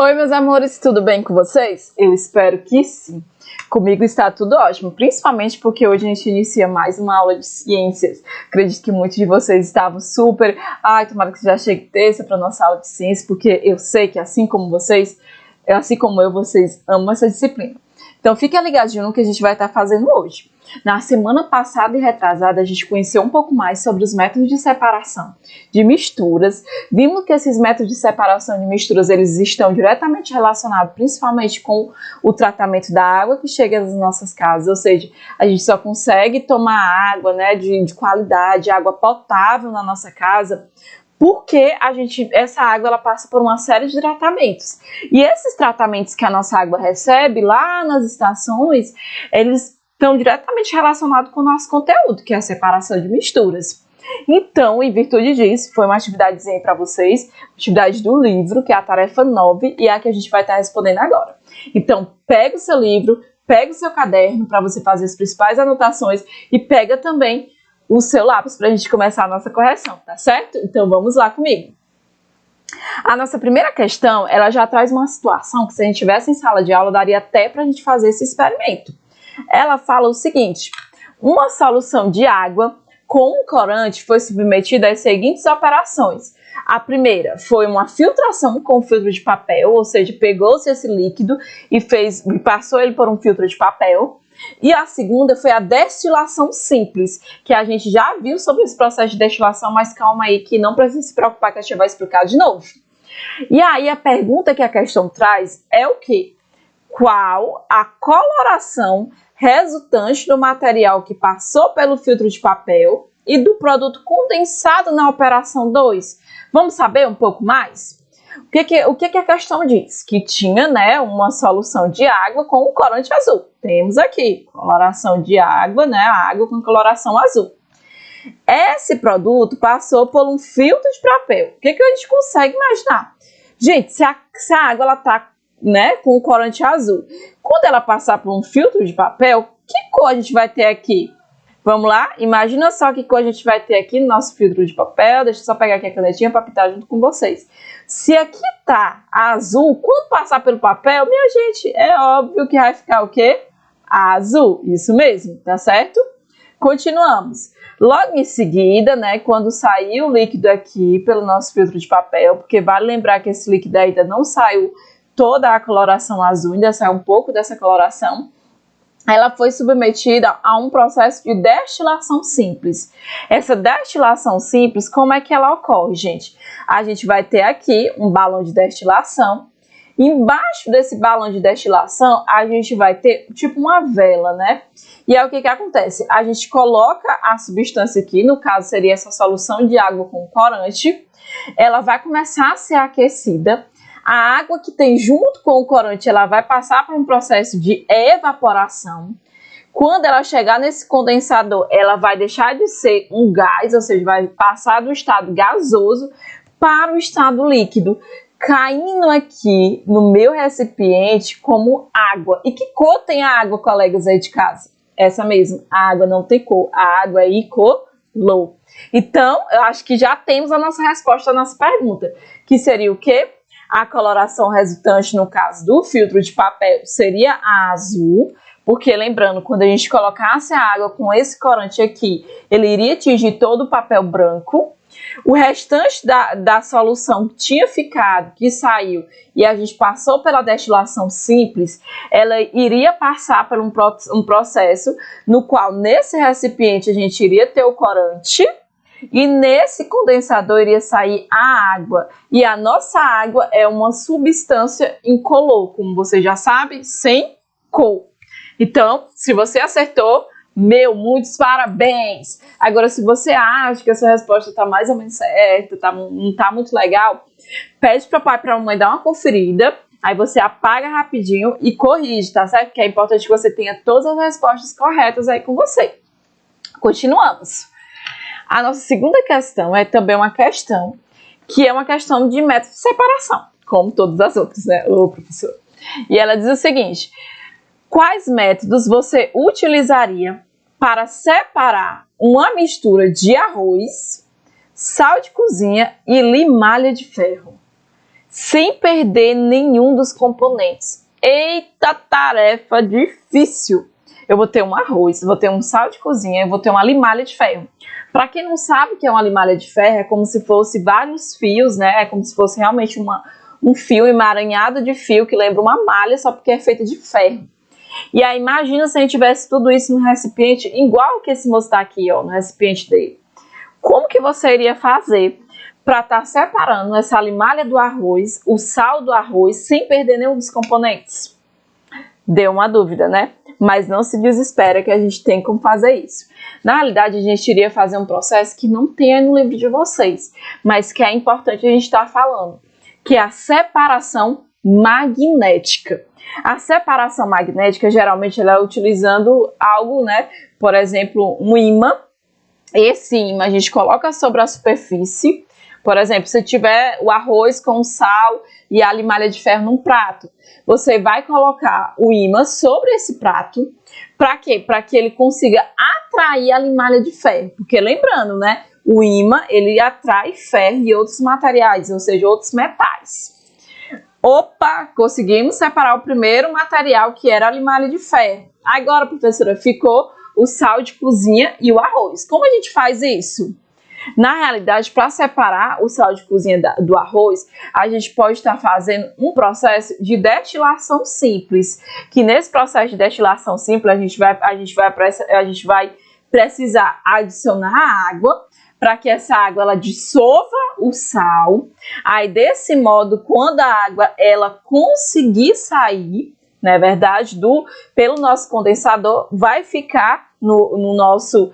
Oi, meus amores, tudo bem com vocês? Eu espero que sim. Comigo está tudo ótimo, principalmente porque hoje a gente inicia mais uma aula de ciências. Acredito que muitos de vocês estavam super... tomara que já chegue terça para nossa aula de ciências, porque eu sei que assim como vocês, vocês amam essa disciplina. Então fiquem ligadinhos no que a gente vai estar fazendo hoje. Na semana passada e retrasada, a gente conheceu um pouco mais sobre os métodos de separação de misturas. Vimos que esses métodos de separação de misturas, eles estão diretamente relacionados principalmente com o tratamento da água que chega às nossas casas, ou seja, a gente só consegue tomar água, de qualidade, água potável na nossa casa, porque essa água ela passa por uma série de tratamentos. E esses tratamentos que a nossa água recebe lá nas estações, eles estão diretamente relacionados com o nosso conteúdo, que é a separação de misturas. Então, em virtude disso, foi uma atividadezinha para vocês, atividade do livro, que é a tarefa 9, e é a que a gente vai estar respondendo agora. Então, pega o seu livro, pega o seu caderno para você fazer as principais anotações e pega também o seu lápis para a gente começar a nossa correção, tá certo? Então, vamos lá comigo. A nossa primeira questão, ela já traz uma situação que se a gente estivesse em sala de aula, daria até para a gente fazer esse experimento. Ela fala o seguinte: uma solução de água com um corante foi submetida às seguintes operações. A primeira foi uma filtração com filtro de papel, ou seja, pegou-se esse líquido e passou ele por um filtro de papel. E a segunda foi a destilação simples, que a gente já viu sobre esse processo de destilação, mas calma aí que não precisa se preocupar que a gente vai explicar de novo. E aí a pergunta que a questão traz é o quê? Qual a coloração resultante do material que passou pelo filtro de papel e do produto condensado na operação 2? Vamos saber um pouco mais? O que a questão diz? Que tinha, uma solução de água com o corante azul. Temos aqui, coloração de água, a água com coloração azul. Esse produto passou por um filtro de papel. O que a gente consegue imaginar? Gente, se a água está com o corante azul, quando ela passar por um filtro de papel, que cor a gente vai ter aqui? Vamos lá? Imagina só que cor a gente vai ter aqui no nosso filtro de papel. Deixa eu só pegar aqui a canetinha para pintar junto com vocês. Se aqui tá azul, quando passar pelo papel, minha gente, é óbvio que vai ficar o quê? Azul, isso mesmo, tá certo? Continuamos. Logo em seguida, quando sair o líquido aqui pelo nosso filtro de papel, porque vale lembrar que esse líquido ainda não saiu toda a coloração azul, ainda saiu um pouco dessa coloração, ela foi submetida a um processo de destilação simples. Essa destilação simples, como é que ela ocorre, gente? A gente vai ter aqui um balão de destilação. Embaixo desse balão de destilação, a gente vai ter tipo uma vela, E aí o que acontece? A gente coloca a substância aqui, no caso seria essa solução de água com corante. Ela vai começar a ser aquecida. A água que tem junto com o corante, ela vai passar por um processo de evaporação. Quando ela chegar nesse condensador, ela vai deixar de ser um gás, ou seja, vai passar do estado gasoso para o estado líquido, caindo aqui no meu recipiente como água. E que cor tem a água, colegas aí de casa? Essa mesmo, a água não tem cor, a água é incolor. Então, eu acho que já temos a nossa resposta à nossa pergunta, que seria o quê? A coloração resultante, no caso do filtro de papel, seria a azul, porque lembrando, quando a gente colocasse a água com esse corante aqui, ele iria atingir todo o papel branco. O restante da solução que tinha ficado, que saiu, e a gente passou pela destilação simples, ela iria passar por um processo no qual, nesse recipiente, a gente iria ter o corante, e nesse condensador iria sair a água. E a nossa água é uma substância incolor, como você já sabe, sem cor. Então, se você acertou, muitos parabéns! Agora, se você acha que a sua resposta está mais ou menos certa, não está muito legal, pede para o pai e para a mamãe dar uma conferida, aí você apaga rapidinho e corrige, tá certo? Porque é importante que você tenha todas as respostas corretas aí com você. Continuamos. A nossa segunda questão é também uma questão que é uma questão de método de separação, como todas as outras, ô professor? E ela diz o seguinte: quais métodos você utilizaria para separar uma mistura de arroz, sal de cozinha e limalha de ferro? sem perder nenhum dos componentes. Eita, tarefa difícil! Eu vou ter um arroz, vou ter um sal de cozinha, eu vou ter uma limalha de ferro. Para quem não sabe o que é uma limalha de ferro, é como se fosse vários fios, né? É como se fosse realmente um fio emaranhado de fio que lembra uma malha, só porque é feita de ferro. E aí imagina se a gente tivesse tudo isso no recipiente, igual que esse moço está aqui, ó, no recipiente dele. Como que você iria fazer para estar separando essa limalha do arroz, o sal do arroz, sem perder nenhum dos componentes? Deu uma dúvida, né? Mas não se desespera que a gente tem como fazer isso. Na realidade, a gente iria fazer um processo que não tem aí no livro de vocês, mas que é importante a gente estar falando, que é a separação magnética. A separação magnética, geralmente, ela é utilizando algo, né? Por exemplo, um ímã. Esse ímã a gente coloca sobre a superfície. Por exemplo, se tiver o arroz com sal e a limalha de ferro num prato, você vai colocar o ímã sobre esse prato. Para quê? Para que ele consiga atrair a limalha de ferro. Porque lembrando, né? O ímã, ele atrai ferro e outros materiais, ou seja, outros metais. Opa, conseguimos separar o primeiro material, que era a limalha de ferro. Agora, professora, ficou o sal de cozinha e o arroz. Como a gente faz isso? Na realidade, para separar o sal de cozinha do arroz, a gente pode estar fazendo um processo de destilação simples. Que nesse processo de destilação simples, a gente vai precisar adicionar água, para que essa água ela dissolva o sal. Aí, desse modo, quando a água ela conseguir sair, não é verdade, pelo nosso condensador, vai ficar no nosso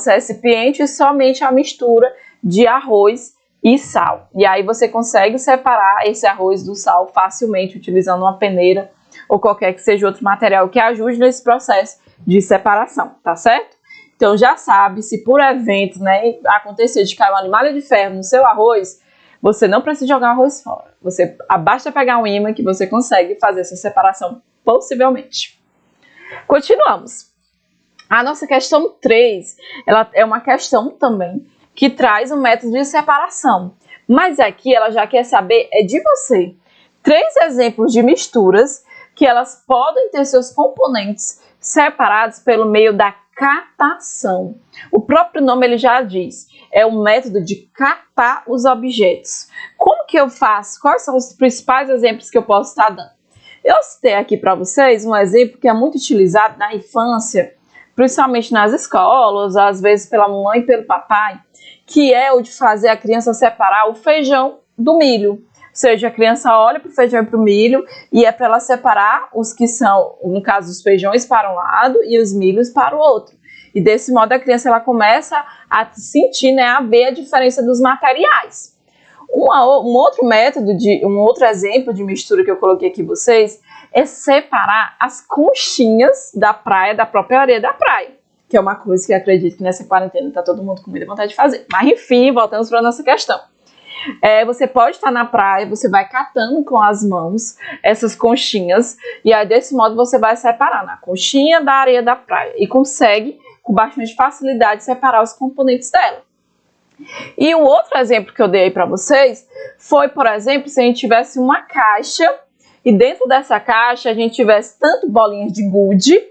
recipiente somente a mistura de arroz e sal. E aí você consegue separar esse arroz do sal facilmente utilizando uma peneira ou qualquer que seja outro material que ajude nesse processo de separação, tá certo? Então já sabe, se por evento, né, acontecer de cair uma limalha de ferro no seu arroz, você não precisa jogar o arroz fora. Basta pegar um ímã que você consegue fazer essa separação possivelmente. Continuamos. A nossa questão 3, ela é uma questão também que traz um método de separação. Mas aqui ela já quer saber de você. 3 exemplos de misturas que elas podem ter seus componentes separados pelo meio da catação. O próprio nome ele já diz, é um método de catar os objetos. Como que eu faço? Quais são os principais exemplos que eu posso estar dando? Eu citei aqui para vocês um exemplo que é muito utilizado na infância, principalmente nas escolas, às vezes pela mamãe e pelo papai, que é o de fazer a criança separar o feijão do milho. Ou seja, a criança olha para o feijão e para o milho e é para ela separar os que são, no caso, os feijões para um lado e os milhos para o outro. E desse modo a criança ela começa a sentir, né, a ver a diferença dos materiais. Um outro método, um outro exemplo de mistura que eu coloquei aqui vocês é separar as conchinhas da praia, da própria areia da praia. Que é uma coisa que eu acredito que nessa quarentena está todo mundo com muita vontade de fazer. Mas enfim, voltamos para a nossa questão. Você pode estar na praia, você vai catando com as mãos essas conchinhas e aí desse modo você vai separando a conchinha da areia da praia e consegue com bastante facilidade separar os componentes dela. E um outro exemplo que eu dei para vocês foi, por exemplo, se a gente tivesse uma caixa e dentro dessa caixa a gente tivesse tanto bolinhas de gude,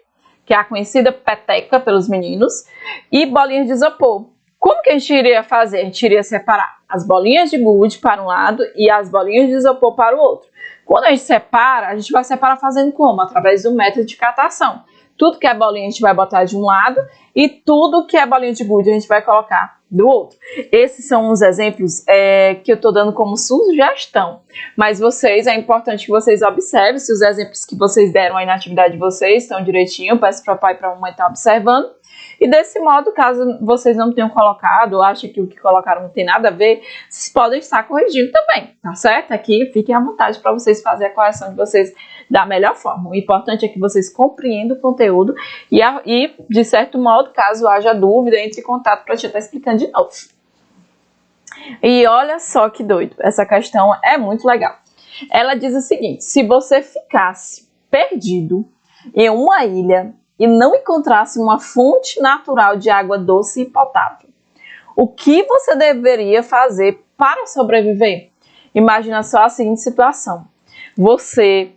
que é a conhecida peteca pelos meninos, e bolinhas de isopor. Como que a gente iria fazer? A gente iria separar as bolinhas de gude para um lado e as bolinhas de isopor para o outro. Quando a gente separa, a gente vai separar fazendo como? Através do método de catação. Tudo que é bolinha a gente vai botar de um lado e tudo que é bolinha de gude a gente vai colocar do outro. Esses são uns exemplos que eu estou dando como sugestão. Mas é importante que vocês observem se os exemplos que vocês deram aí na atividade de vocês estão direitinho. Peço para o pai e para a mamãe estar observando. E desse modo, caso vocês não tenham colocado, ou achem que o que colocaram não tem nada a ver, vocês podem estar corrigindo também, tá certo? Aqui fiquem à vontade para vocês fazerem a correção de vocês da melhor forma. O importante é que vocês compreendam o conteúdo e de certo modo, caso haja dúvida, entre em contato para eu estar explicando de novo. E olha só que doido, essa questão é muito legal. Ela diz o seguinte: se você ficasse perdido em uma ilha e não encontrasse uma fonte natural de água doce e potável, o que você deveria fazer para sobreviver? Imagina só a seguinte situação. Você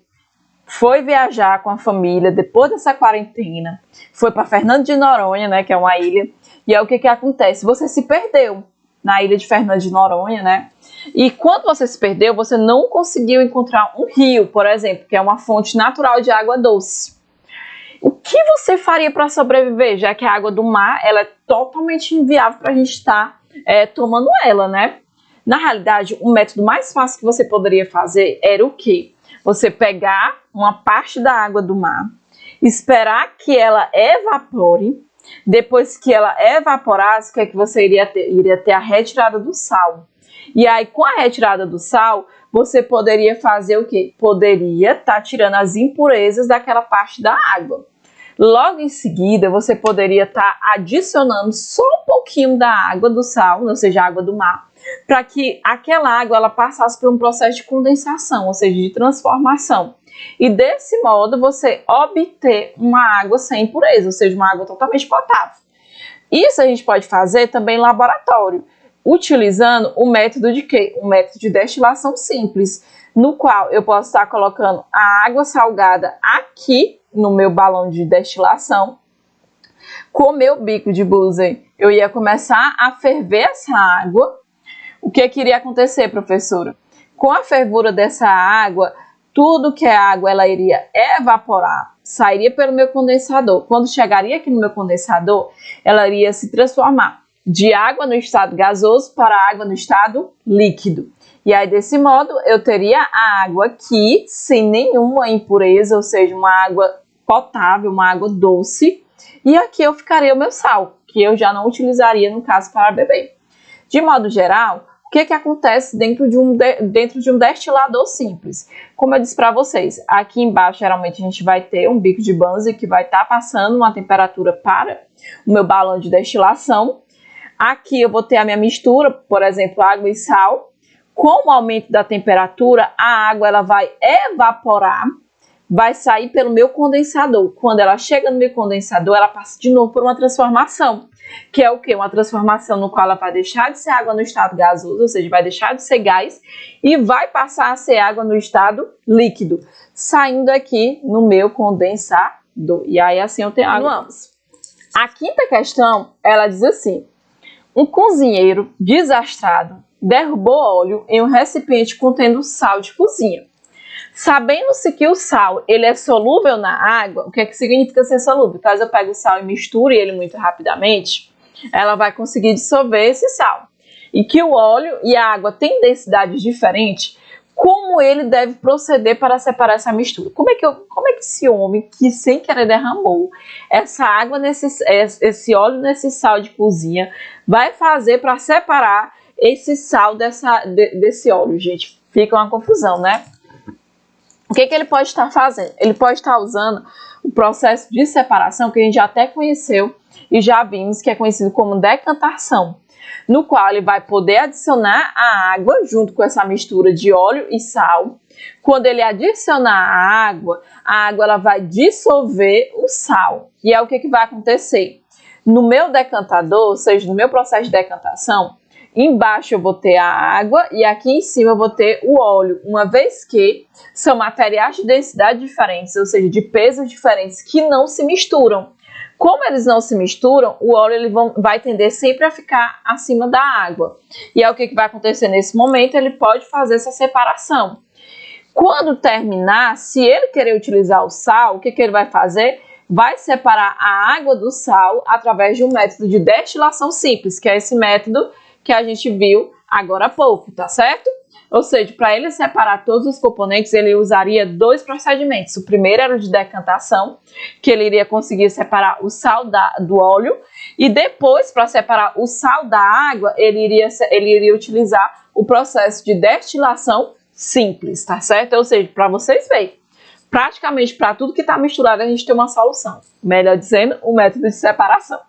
foi viajar com a família depois dessa quarentena, foi para Fernando de Noronha, né, que é uma ilha, e aí o que acontece? Você se perdeu na ilha de Fernando de Noronha, né? E quando você se perdeu, você não conseguiu encontrar um rio, por exemplo, que é uma fonte natural de água doce. O que você faria para sobreviver, já que a água do mar ela é totalmente inviável para a gente estar tomando ela, né? Na realidade, o método mais fácil que você poderia fazer era o quê? Você pegar uma parte da água do mar, esperar que ela evapore. Depois que ela evaporasse, o que é que você iria ter? Iria ter a retirada do sal. E aí, com a retirada do sal, você poderia fazer o quê? Poderia estar tirando as impurezas daquela parte da água. Logo em seguida, você poderia estar adicionando só um pouquinho da água do sal, ou seja, a água do mar, para que aquela água ela passasse por um processo de condensação, ou seja, de transformação. E desse modo você obter uma água sem impureza, ou seja, uma água totalmente potável. Isso a gente pode fazer também em laboratório, utilizando o método de quê? O método de destilação simples, no qual eu posso estar colocando a água salgada aqui no meu balão de destilação. Com o meu bico de Bunsen, eu ia começar a ferver essa água. O que iria acontecer, professora? Com a fervura dessa água, tudo que é água ela iria evaporar, sairia pelo meu condensador. Quando chegaria aqui no meu condensador, ela iria se transformar de água no estado gasoso para água no estado líquido. E aí, desse modo, eu teria a água aqui sem nenhuma impureza, ou seja, uma água potável, uma água doce. E aqui eu ficaria o meu sal, que eu já não utilizaria, no caso, para beber. De modo geral, o que acontece dentro de um destilador simples? Como eu disse para vocês, aqui embaixo geralmente a gente vai ter um bico de Bunsen que vai estar passando uma temperatura para o meu balão de destilação. Aqui eu vou ter a minha mistura, por exemplo, água e sal. Com o aumento da temperatura, a água ela vai evaporar, vai sair pelo meu condensador. Quando ela chega no meu condensador, ela passa de novo por uma transformação. Que é o quê? Uma transformação no qual ela vai deixar de ser água no estado gasoso, ou seja, vai deixar de ser gás e vai passar a ser água no estado líquido, saindo aqui no meu condensador. E aí assim eu tenho água. A quinta questão, ela diz assim: um cozinheiro desastrado derrubou óleo em um recipiente contendo sal de cozinha. Sabendo-se que o sal ele é solúvel na água, o que significa ser solúvel? Caso eu pegue o sal e misture ele muito rapidamente, ela vai conseguir dissolver esse sal. E que o óleo e a água têm densidades diferentes, como ele deve proceder para separar essa mistura? Como é que esse homem, que sem querer derramou essa água, esse óleo nesse sal de cozinha, vai fazer para separar esse sal desse óleo, gente? Fica uma confusão, né? O que ele pode estar fazendo? Ele pode estar usando o processo de separação que a gente já até conheceu e já vimos, que é conhecido como decantação, no qual ele vai poder adicionar a água junto com essa mistura de óleo e sal. Quando ele adicionar a água ela vai dissolver o sal. E é o que vai acontecer? No meu decantador, ou seja, no meu processo de decantação, embaixo eu vou ter a água e aqui em cima eu vou ter o óleo, uma vez que são materiais de densidade diferentes, ou seja, de pesos diferentes, que não se misturam. Como eles não se misturam, o óleo ele vai tender sempre a ficar acima da água. E é o que vai acontecer nesse momento, ele pode fazer essa separação. Quando terminar, se ele querer utilizar o sal, o que ele vai fazer? Vai separar a água do sal através de um método de destilação simples, que é esse método que a gente viu agora há pouco, tá certo? Ou seja, para ele separar todos os componentes, ele usaria dois procedimentos. O primeiro era o de decantação, que ele iria conseguir separar o sal do óleo, e depois, para separar o sal da água, ele iria utilizar o processo de destilação simples, tá certo? Ou seja, para vocês verem, praticamente para tudo que está misturado, a gente tem uma solução. Melhor dizendo, o método de separação.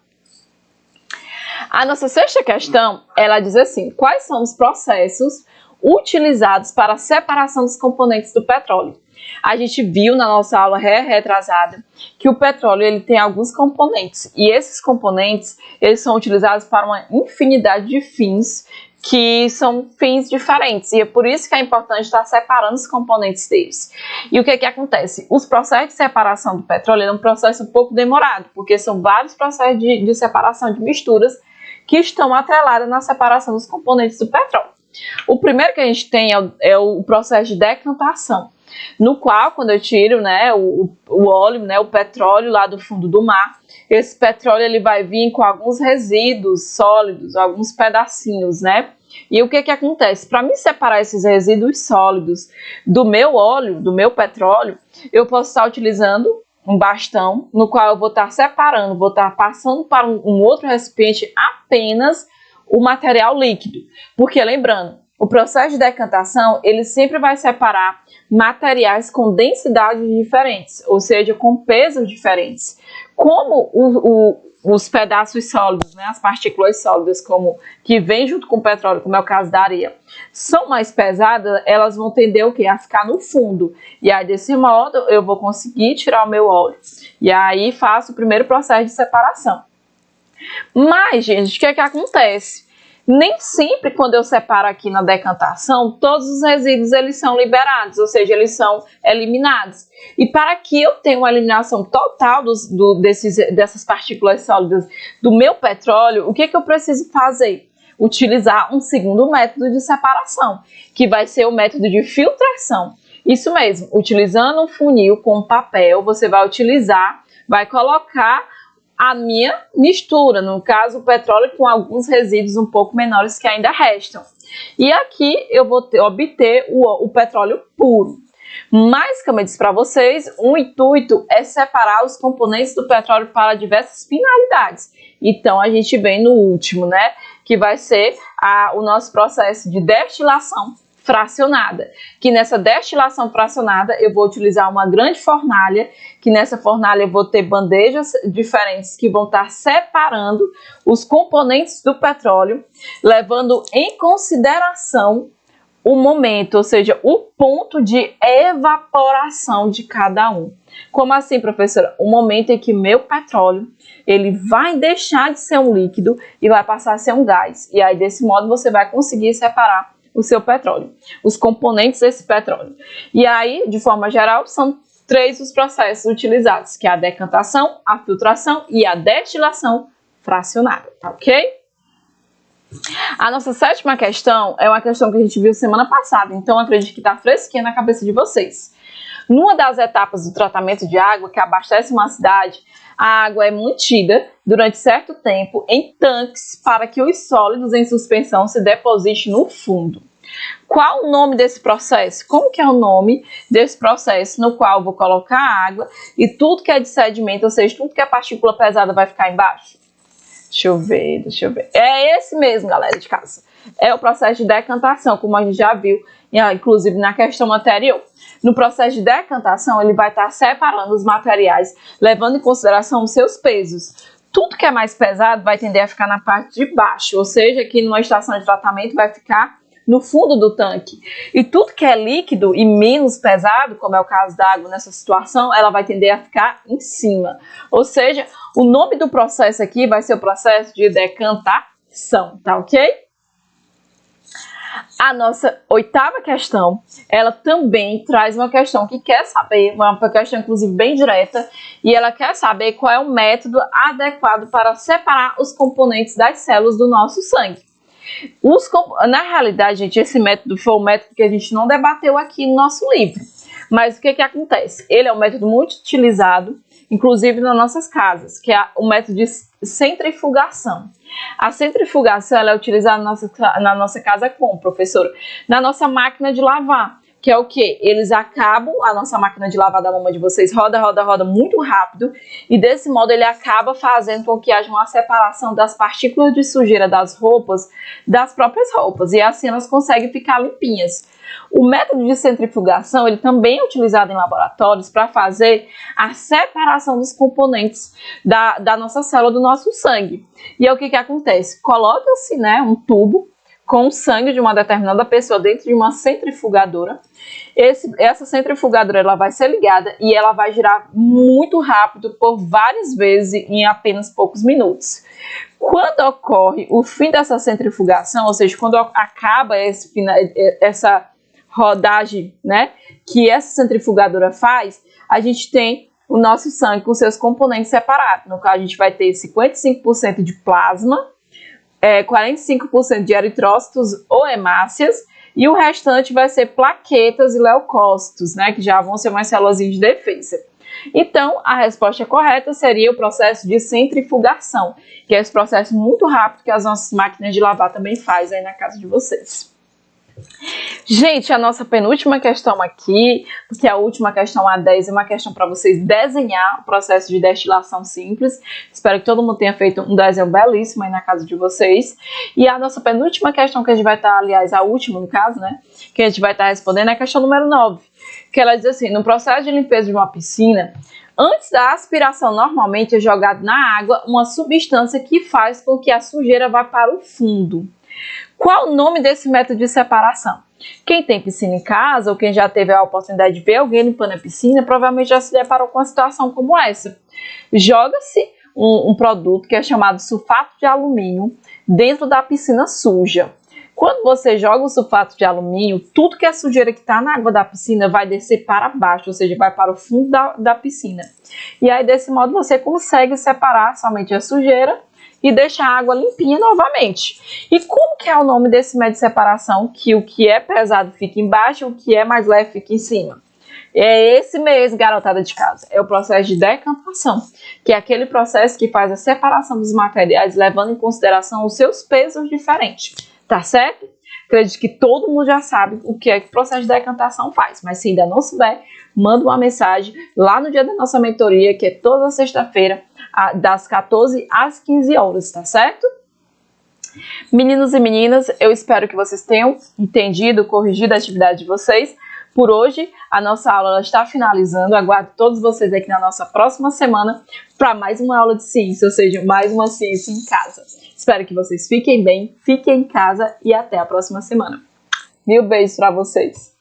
A nossa sexta questão, ela diz assim: quais são os processos utilizados para a separação dos componentes do petróleo? A gente viu na nossa aula retrasada que o petróleo ele tem alguns componentes, e esses componentes eles são utilizados para uma infinidade de fins que são fins diferentes, e é por isso que é importante estar separando os componentes deles. E o que acontece? Os processos de separação do petróleo é um processo um pouco demorado, porque são vários processos de separação de misturas que estão atrelados na separação dos componentes do petróleo. O primeiro que a gente tem é o processo de decantação, no qual, quando eu tiro, né, o óleo, né, o petróleo lá do fundo do mar, esse petróleo ele vai vir com alguns resíduos sólidos, alguns pedacinhos, né? E o que acontece? Para mim separar esses resíduos sólidos do meu óleo, do meu petróleo, eu posso estar utilizando um bastão, no qual eu vou estar separando, vou estar passando para um outro recipiente apenas o material líquido. Porque, lembrando, o processo de decantação, ele sempre vai separar materiais com densidades diferentes, ou seja, com pesos diferentes. Como os pedaços sólidos, né, as partículas sólidas que vêm junto com o petróleo, como é o caso da areia, são mais pesadas, elas vão tender o quê? A ficar no fundo. E aí, desse modo, eu vou conseguir tirar o meu óleo. E aí, faço o primeiro processo de separação. Mas, gente, o que acontece? Nem sempre, quando eu separo aqui na decantação, todos os resíduos eles são liberados, ou seja, eles são eliminados. E para que eu tenha uma eliminação total dessas partículas sólidas do meu petróleo, o que eu preciso fazer? Utilizar um segundo método de separação, que vai ser o método de filtração. Isso mesmo, utilizando um funil com papel, você vai colocar a minha mistura, no caso o petróleo com alguns resíduos um pouco menores que ainda restam. E aqui eu vou obter o petróleo puro. Mas, como eu disse para vocês, o intuito é separar os componentes do petróleo para diversas finalidades. Então, a gente vem no último, né? Que vai ser o nosso processo de destilação fracionada, que nessa destilação fracionada eu vou utilizar uma grande fornalha, que nessa fornalha eu vou ter bandejas diferentes que vão estar separando os componentes do petróleo, levando em consideração o momento, ou seja, o ponto de evaporação de cada um. Como assim, professora? O momento em que meu petróleo ele vai deixar de ser um líquido e vai passar a ser um gás. E aí, desse modo, você vai conseguir separar o seu petróleo, os componentes desse petróleo. E aí, de forma geral, são 3 os processos utilizados, que é a decantação, a filtração e a destilação fracionada, tá ok? A nossa 7ª questão é uma questão que a gente viu semana passada, então acredito que está fresquinha na cabeça de vocês. Numa das etapas do tratamento de água que abastece uma cidade, a água é mantida durante certo tempo em tanques para que os sólidos em suspensão se depositem no fundo. Qual o nome desse processo? Como que é o nome desse processo no qual eu vou colocar a água e tudo que é de sedimento, ou seja, tudo que é partícula pesada vai ficar embaixo? Deixa eu ver. É esse mesmo, galera de casa. É o processo de decantação, como a gente já viu, inclusive na questão anterior. No processo de decantação, ele vai estar separando os materiais, levando em consideração os seus pesos. Tudo que é mais pesado vai tender a ficar na parte de baixo, ou seja, aqui numa estação de tratamento vai ficar no fundo do tanque. E tudo que é líquido e menos pesado, como é o caso da água nessa situação, ela vai tender a ficar em cima. Ou seja, o nome do processo aqui vai ser o processo de decantação, tá ok? A nossa 8ª questão, ela também traz uma questão que quer saber, uma questão inclusive bem direta, e ela quer saber qual é o método adequado para separar os componentes das células do nosso sangue. Na realidade, gente, esse método foi o método que a gente não debateu aqui no nosso livro. Mas o que acontece? Ele é um método muito utilizado, inclusive nas nossas casas, que é o método de centrifugação. A centrifugação ela é utilizada na nossa casa como, professora? Na nossa máquina de lavar, que é o quê? Eles acabam, a nossa máquina de lavar da mamãe de vocês roda muito rápido, e desse modo ele acaba fazendo com que haja uma separação das partículas de sujeira das roupas, das próprias roupas, e assim elas conseguem ficar limpinhas. O método de centrifugação ele também é utilizado em laboratórios para fazer a separação dos componentes da nossa célula, do nosso sangue. E é o que acontece? Coloca-se, né, um tubo com o sangue de uma determinada pessoa dentro de uma centrifugadora. Essa centrifugadora ela vai ser ligada e ela vai girar muito rápido por várias vezes em apenas poucos minutos. Quando ocorre o fim dessa centrifugação, ou seja, quando acaba essa rodagem, né, que essa centrifugadora faz, a gente tem o nosso sangue com seus componentes separados. No qual a gente vai ter 55% de plasma, 45% de eritrócitos ou hemácias, e o restante vai ser plaquetas e leucócitos, né, que já vão ser umas células de defesa. Então, a resposta correta seria o processo de centrifugação, que é esse processo muito rápido que as nossas máquinas de lavar também fazem aí na casa de vocês. Gente, a nossa penúltima questão aqui, porque a última questão, a 10, é uma questão para vocês desenhar o processo de destilação simples. Espero que todo mundo tenha feito um desenho belíssimo aí na casa de vocês. E a nossa penúltima questão que a gente vai estar, aliás, a última no caso, né, que a gente vai estar respondendo é a questão número 9, que ela diz assim: no processo de limpeza de uma piscina, antes da aspiração normalmente é jogado na água uma substância que faz com que a sujeira vá para o fundo. Qual o nome desse método de separação? Quem tem piscina em casa ou quem já teve a oportunidade de ver alguém limpando a piscina, provavelmente já se deparou com uma situação como essa. Joga-se um produto que é chamado sulfato de alumínio dentro da piscina suja. Quando você joga o sulfato de alumínio, tudo que é sujeira que está na água da piscina vai descer para baixo, ou seja, vai para o fundo da piscina. E aí, desse modo, você consegue separar somente a sujeira e deixar a água limpinha novamente. E como que é o nome desse método de separação? Que o que é pesado fica embaixo e o que é mais leve fica em cima. É esse mesmo, garotada de casa. É o processo de decantação, que é aquele processo que faz a separação dos materiais, levando em consideração os seus pesos diferentes. Tá certo? Acredito que todo mundo já sabe o que é que o processo de decantação faz, mas se ainda não souber, manda uma mensagem lá no dia da nossa mentoria, que é toda sexta-feira, das 14 às 15 horas, tá certo? Meninos e meninas, eu espero que vocês tenham entendido, corrigido a atividade de vocês. Por hoje, a nossa aula ela está finalizando. Aguardo todos vocês aqui na nossa próxima semana para mais uma aula de ciência, ou seja, mais uma ciência em casa. Espero que vocês fiquem bem, fiquem em casa e até a próxima semana. Mil beijos para vocês!